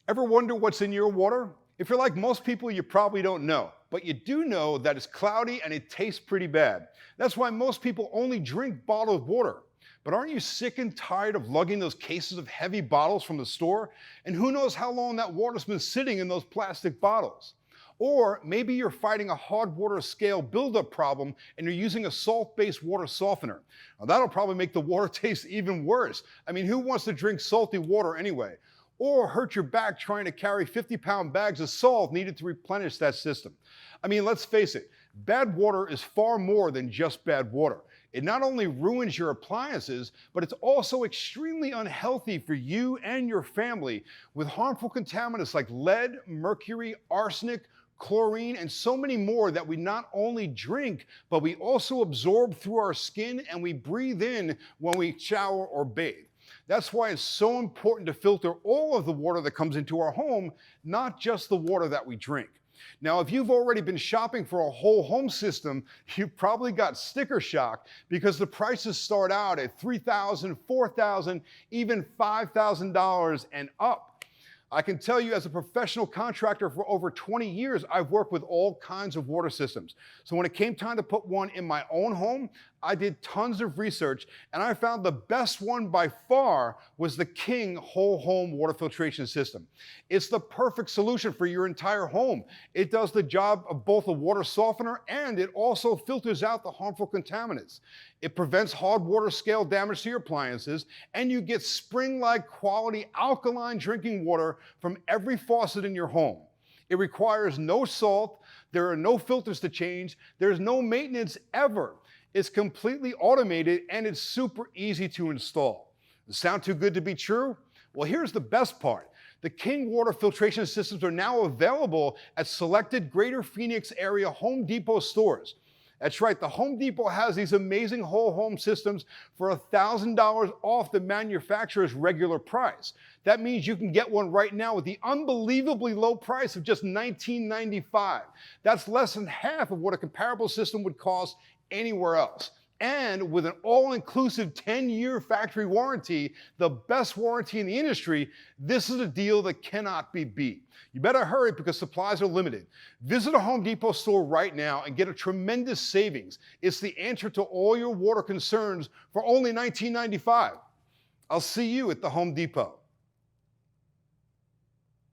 Ever wonder what's in your water? If you're like most people, you probably don't know. But you do know that it's cloudy and it tastes pretty bad. That's why most people only drink bottled water. But aren't you sick and tired of lugging those cases of heavy bottles from the store? And who knows how long that water's been sitting in those plastic bottles? Or maybe you're fighting a hard water scale buildup problem and you're using a salt-based water softener. Now, that'll probably make the water taste even worse. I mean, who wants to drink salty water anyway? Or hurt your back trying to carry 50-pound bags of salt needed to replenish that system. I mean, let's face it, bad water is far more than just bad water. It not only ruins your appliances, but it's also extremely unhealthy for you and your family with harmful contaminants like lead, mercury, arsenic, chlorine, and so many more that we not only drink, but we also absorb through our skin and we breathe in when we shower or bathe. That's why it's so important to filter all of the water that comes into our home, not just the water that we drink. Now, if you've already been shopping for a whole home system, you probably got sticker shock because the prices start out at $3,000, $4,000, even $5,000 and up. I can tell you as a professional contractor for over 20 years, I've worked with all kinds of water systems. So when it came time to put one in my own home, I did tons of research and I found the best one by far was the King Whole Home Water Filtration System. It's the perfect solution for your entire home. It does the job of both a water softener and it also filters out the harmful contaminants. It prevents hard water scale damage to your appliances and you get spring-like quality alkaline drinking water from every faucet in your home. It requires no salt, there are no filters to change, there's no maintenance ever. It's completely automated and it's super easy to install. Does it sound too good to be true? Well, here's the best part. The King Water Filtration Systems are now available at selected Greater Phoenix area Home Depot stores. That's right, the Home Depot has these amazing whole home systems for $1,000 off the manufacturer's regular price. That means you can get one right now with the unbelievably low price of just $19.95. That's less than half of what a comparable system would cost anywhere else. And with an all-inclusive 10-year factory warranty, the best warranty in the industry, this is a deal that cannot be beat. You better hurry because supplies are limited. Visit a Home Depot store right now and get a tremendous savings. It's the answer to all your water concerns for only $19.95. I'll see you at the Home Depot.